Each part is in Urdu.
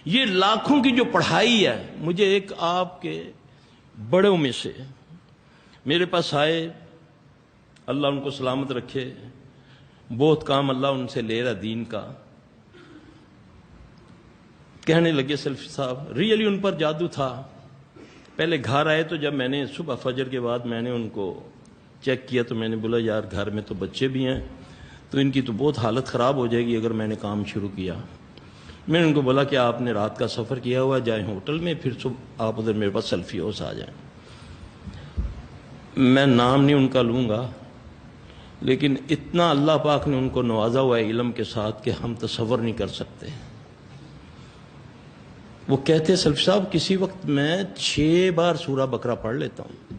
یہ لاکھوں کی جو پڑھائی ہے، مجھے ایک آپ کے بڑوں میں سے میرے پاس آئے، اللہ ان کو سلامت رکھے، بہت کام اللہ ان سے لے رہا دین کا، کہنے لگے سلفی صاحب ریئلی ان پر جادو تھا۔ پہلے گھر آئے تو جب میں نے صبح فجر کے بعد میں نے ان کو چیک کیا تو میں نے بولا یار گھر میں تو بچے بھی ہیں، تو ان کی تو بہت حالت خراب ہو جائے گی اگر میں نے کام شروع کیا۔ میں نے ان کو بولا کہ آپ نے رات کا سفر کیا ہوا، جائیں ہوٹل میں، پھر صبح آپ ادھر میرے پاس سیلفی ہاؤس آ جائیں۔ میں نام نہیں ان کا لوں گا، لیکن اتنا اللہ پاک نے ان کو نوازا ہوا ہے علم کے ساتھ کہ ہم تصور نہیں کر سکتے۔ وہ کہتے سلفی صاحب کسی وقت میں 6 بار سورہ بقرہ پڑھ لیتا ہوں،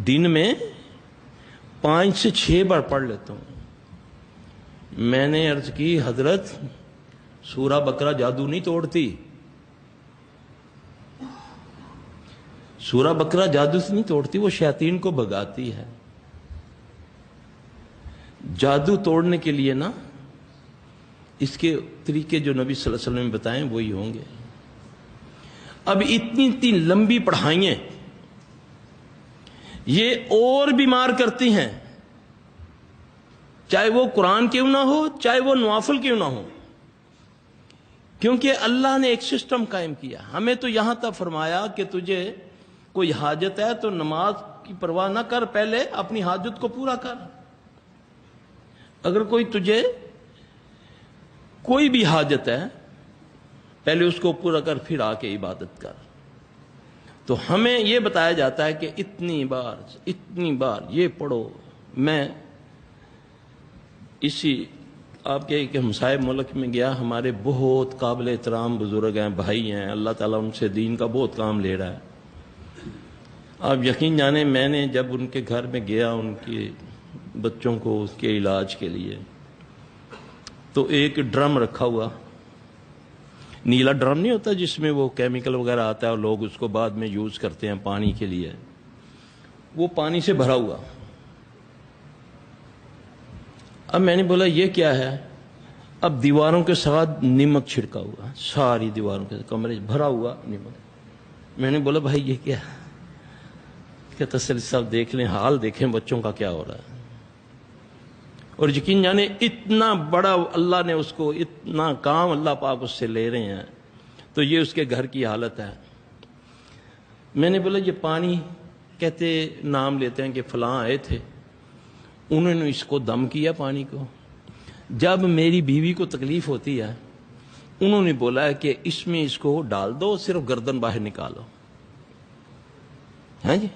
دن میں 5 سے 6 بار پڑھ لیتا ہوں۔ میں نے عرض کی حضرت سورہ بقرہ جادو نہیں توڑتی، سورہ بقرہ جادو سے نہیں توڑتی، وہ شیاطین کو بھگاتی ہے۔ جادو توڑنے کے لیے نا اس کے طریقے جو نبی صلی اللہ علیہ وسلم نے بتائیں وہی ہوں گے۔ اب اتنی لمبی پڑھائیں یہ اور بیمار کرتی ہیں، چاہے وہ قرآن کیوں نہ ہو، چاہے وہ نوافل کیوں نہ ہو، کیونکہ اللہ نے ایک سسٹم قائم کیا۔ ہمیں تو یہاں تک فرمایا کہ تجھے کوئی حاجت ہے تو نماز کی پرواہ نہ کر، پہلے اپنی حاجت کو پورا کر۔ اگر تجھے کوئی بھی حاجت ہے پہلے اس کو پورا کر، پھر آ کے عبادت کر۔ تو ہمیں یہ بتایا جاتا ہے کہ اتنی بار یہ پڑھو۔ میں اسی آپ کے ایک ہمسائے ملک میں گیا، ہمارے بہت قابل احترام بزرگ ہیں، بھائی ہیں، اللہ تعالیٰ ان سے دین کا بہت کام لے رہا ہے۔ آپ یقین جانیں میں نے جب ان کے گھر میں گیا ان کے بچوں کو اس کے علاج کے لیے، تو ایک ڈرم رکھا ہوا، نیلا ڈرم نہیں ہوتا جس میں وہ کیمیکل وغیرہ آتا ہے اور لوگ اس کو بعد میں یوز کرتے ہیں پانی کے لیے، وہ پانی سے بھرا ہوا۔ اب میں نے بولا یہ کیا ہے؟ اب دیواروں کے ساتھ نمک چھڑکا ہوا، ساری دیواروں کے کمرے بھرا ہوا نمک۔ میں نے بولا بھائی یہ کیا؟ کہتا سلفی صاحب دیکھ لیں، حال دیکھیں بچوں کا کیا ہو رہا ہے۔ اور یقین جانے اتنا بڑا اللہ نے اس کو، اتنا کام اللہ پاک اس سے لے رہے ہیں، تو یہ اس کے گھر کی حالت ہے۔ میں نے بولا یہ پانی، کہتے نام لیتے ہیں کہ فلاں آئے تھے، انہوں نے اس کو دم کیا پانی کو۔ جب میری بیوی کو تکلیف ہوتی ہے انہوں نے بولا ہے کہ اس میں اس کو ڈال دو، صرف گردن باہر نکالو۔ ہاں جی،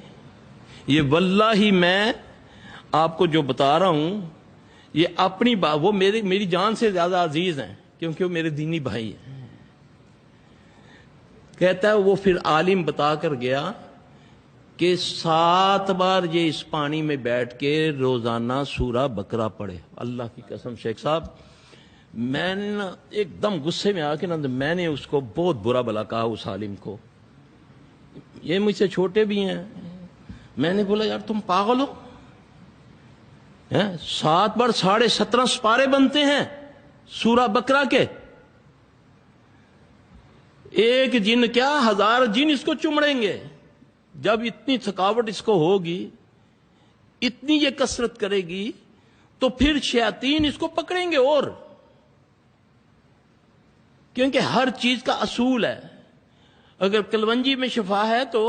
یہ واللہ میں آپ کو جو بتا رہا ہوں یہ اپنی بات، وہ میری جان سے زیادہ عزیز ہیں کیونکہ وہ میرے دینی بھائی ہیں۔ کہتا ہے وہ پھر عالم بتا کر گیا کہ 7 بار یہ اس پانی میں بیٹھ کے روزانہ سورہ بقرہ پڑھے۔ اللہ کی قسم شیخ صاحب، میں نے نا ایک دم غصے میں آ کے نا میں نے اس کو بہت برا بھلا کہا اس عالم کو، یہ مجھ سے چھوٹے بھی ہیں۔ میں نے بولا یار تم پاگل ہو، 7 بار 17.5 سپارے بنتے ہیں سورہ بقرہ کے، ایک جن کیا 1000 جن اس کو چمڑیں گے۔ جب اتنی تھکاوٹ اس کو ہوگی، اتنی یہ کثرت کرے گی، تو پھر شیاطین اس کو پکڑیں گے۔ اور کیونکہ ہر چیز کا اصول ہے، اگر کلونجی میں شفا ہے تو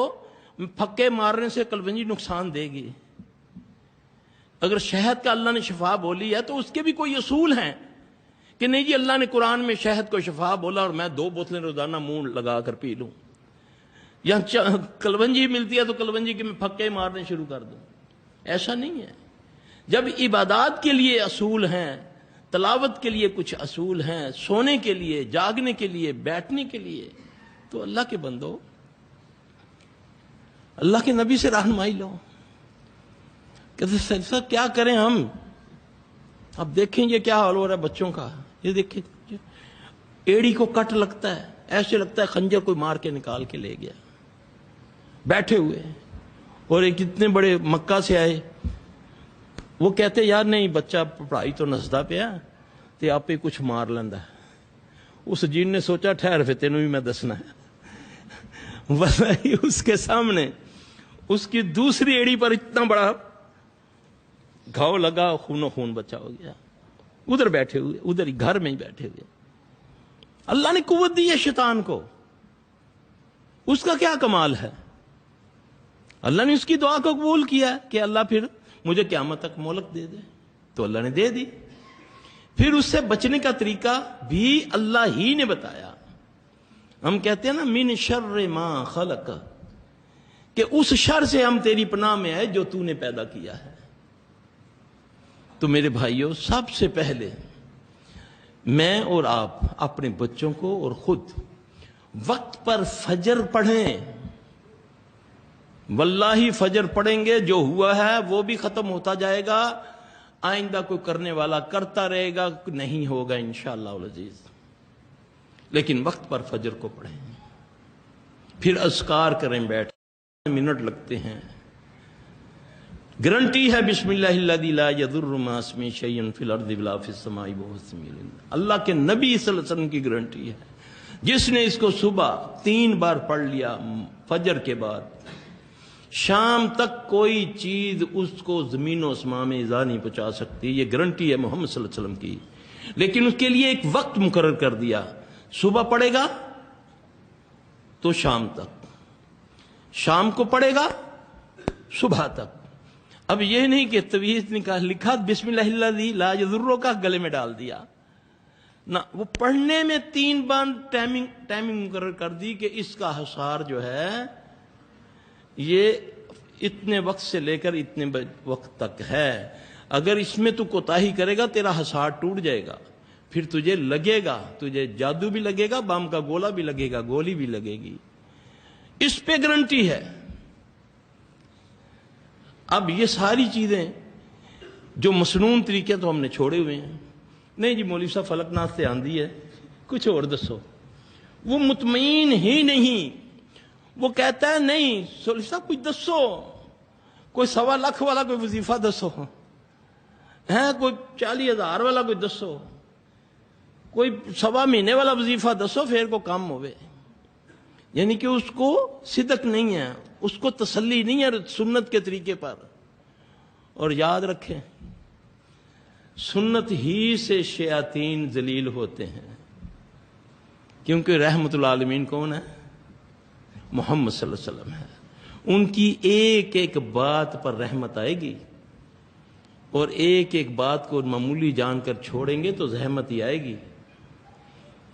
پھکے مارنے سے کلونجی نقصان دے گی، اگر شہد کا اللہ نے شفا بولی ہے تو اس کے بھی کوئی اصول ہیں کہ نہیں جی اللہ نے قرآن میں شہد کو شفا بولا اور میں 2 بوتلیں روزانہ منہ لگا کر پی لوں، یا کلونجی ملتی ہے تو کلونجی کے میں پھکے مارنے شروع کر دوں۔ ایسا نہیں ہے۔ جب عبادات کے لیے اصول ہیں، تلاوت کے لیے کچھ اصول ہیں، سونے کے لیے، جاگنے کے لیے، بیٹھنے کے لیے، تو اللہ کے بندو اللہ کے نبی سے رہنمائی لو۔ کہتے سر کیا کریں ہم؟ اب دیکھیں یہ کیا حال ہو رہا ہے بچوں کا، یہ دیکھیں ایڑی کو کٹ لگتا ہے، ایسے لگتا ہے خنجر کوئی مار کے نکال کے لے گیا، بیٹھے ہوئے۔ اور ایک اتنے بڑے مکہ سے آئے، وہ کہتے یار نہیں بچہ پڑھائی تو نسدا پہ ہے تے آپ ہی کچھ مار لیندہ ہے۔ اس جین نے سوچا ٹھہر پھر تینوں بھی میں دسنا ہے، وہی اس کے سامنے اس کی دوسری ایڑی پر اتنا بڑا گھاؤ لگا، خون و خون بچا ہو گیا، ادھر بیٹھے ہوئے، ادھر ہی گھر میں ہی بیٹھے ہوئے۔ اللہ نے قوت دی ہے شیطان کو، اس کا کیا کمال ہے؟ اللہ نے اس کی دعا کو قبول کیا کہ اللہ پھر مجھے قیامت تک مہلت دے دے، تو اللہ نے دے دی۔ پھر اس سے بچنے کا طریقہ بھی اللہ ہی نے بتایا۔ ہم کہتے ہیں نا من شر ما خلق، کہ اس شر سے ہم تیری پناہ میں آئے جو تو نے پیدا کیا ہے۔ تو میرے بھائیوں، سب سے پہلے میں اور آپ اپنے بچوں کو اور خود وقت پر فجر پڑھیں۔ واللہ فجر پڑھیں گے، جو ہوا ہے وہ بھی ختم ہوتا جائے گا، آئندہ کوئی کرنے والا کرتا رہے گا، نہیں ہوگا انشاءاللہ العزیز، لیکن وقت پر فجر کو پڑھیں، پھر اذکار کریں، بیٹھ منٹ لگتے ہیں۔ گارنٹی ہے بسم اللہ الذی لا یضر مع اسمہ شیء فی الارض ولا فی السماء وہو السمیع العلیم، اللہ کے نبی صلی اللہ علیہ وسلم کی گارنٹی ہے۔ جس نے اس کو صبح 3 بار پڑھ لیا فجر کے بعد، شام تک کوئی چیز اس کو زمین و اسماء میں ایذا نہیں پہنچا سکتی، یہ گارنٹی ہے محمد صلی اللہ علیہ وسلم کی۔ لیکن اس کے لیے ایک وقت مقرر کر دیا، صبح پڑھے گا تو شام تک، شام کو پڑھے گا صبح تک۔ اب یہ نہیں کہ طویل لکھا بسم اللہ الذی لا یضر کا گلے میں ڈال دیا نہ، وہ پڑھنے میں 3 بار ٹائمنگ مقرر کر دی کہ اس کا حصار جو ہے یہ اتنے وقت سے لے کر اتنے وقت تک ہے، اگر اس میں تو کوتاہی کرے گا تیرا حصار ٹوٹ جائے گا، پھر تجھے لگے گا، تجھے جادو بھی لگے گا، بم کا گولا بھی لگے گا، گولی بھی لگے گی، اس پہ گارنٹی ہے۔ اب یہ ساری چیزیں جو مسنون طریقے تو ہم نے چھوڑے ہوئے ہیں، نہیں جی مولوی صاحب فلک ناز سے آندھی ہے، کچھ اور دسو، وہ مطمئن ہی نہیں، وہ کہتا ہے نہیں مولوی صاحب کچھ دسو، کوئی 1.25 لاکھ والا کوئی وظیفہ دسو، ہے کوئی 40,000 والا کوئی دسو، کوئی 1.25 مہینے والا وظیفہ دسو پھر کو کام ہوئے۔ یعنی کہ اس کو صدق نہیں ہے، اس کو تسلی نہیں ہے سنت کے طریقے پر۔ اور یاد رکھیں سنت ہی سے شیاطین ذلیل ہوتے ہیں، کیونکہ رحمت العالمین کون ہے؟ محمد صلی اللہ علیہ وسلم ہے۔ ان کی ایک ایک بات پر رحمت آئے گی، اور ایک ایک بات کو معمولی جان کر چھوڑیں گے تو زحمت ہی آئے گی،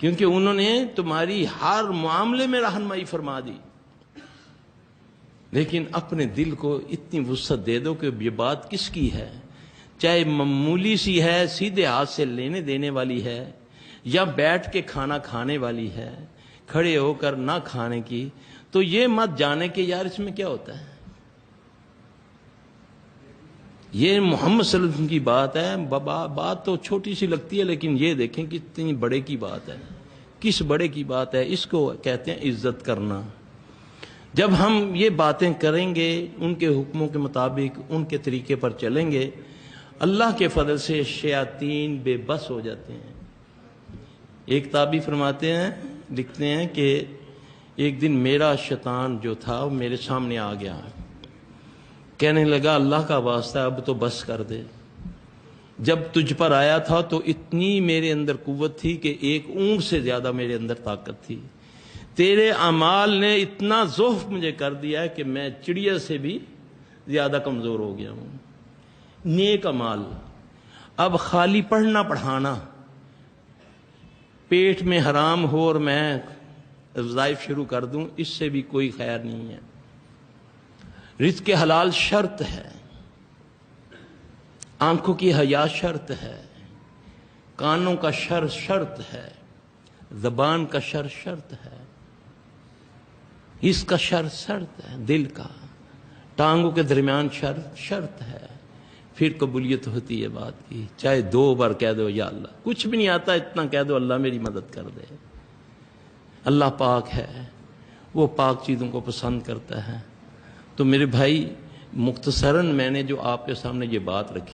کیونکہ انہوں نے تمہاری ہر معاملے میں رہنمائی فرما دی۔ لیکن اپنے دل کو اتنی وسعت دے دو کہ یہ بات کس کی ہے، چاہے معمولی سی ہے، سیدھے ہاتھ سے لینے دینے والی ہے، یا بیٹھ کے کھانا کھانے والی ہے، کھڑے ہو کر نہ کھانے کی، تو یہ مت جانے کہ یار اس میں کیا ہوتا ہے، یہ محمد صلی اللہ علیہ وسلم کی بات ہے۔ بات تو چھوٹی سی لگتی ہے، لیکن یہ دیکھیں کہ اتنی بڑے کی بات ہے، کس بڑے کی بات ہے، اس کو کہتے ہیں عزت کرنا۔ جب ہم یہ باتیں کریں گے، ان کے حکموں کے مطابق ان کے طریقے پر چلیں گے، اللہ کے فضل سے شیاطین بے بس ہو جاتے ہیں۔ ایک تابعی فرماتے ہیں، لکھتے ہیں کہ ایک دن میرا شیطان جو تھا وہ میرے سامنے آ گیا، کہنے لگا اللہ کا واسطہ اب تو بس کر دے، جب تجھ پر آیا تھا تو اتنی میرے اندر قوت تھی کہ ایک اونٹ سے زیادہ میرے اندر طاقت تھی، تیرے اعمال نے اتنا ضعف مجھے کر دیا ہے کہ میں چڑیا سے بھی زیادہ کمزور ہو گیا ہوں۔ نیک اعمال، اب خالی پڑھنا پڑھانا، پیٹ میں حرام ہو اور میں وظائف شروع کر دوں، اس سے بھی کوئی خیر نہیں ہے۔ رزق حلال شرط ہے، آنکھوں کی حیا شرط ہے، کانوں کا شرط ہے، زبان کا شرط ہے، اس کا شرط ہے، دل کا، ٹانگوں کے درمیان شرط ہے، پھر قبولیت ہوتی ہے بات کی۔ چاہے 2 بار کہہ دو یا اللہ، کچھ بھی نہیں آتا اتنا کہہ دو اللہ میری مدد کر دے۔ اللہ پاک ہے، وہ پاک چیزوں کو پسند کرتا ہے۔ تو میرے بھائی، مختصراً میں نے جو آپ کے سامنے یہ بات رکھی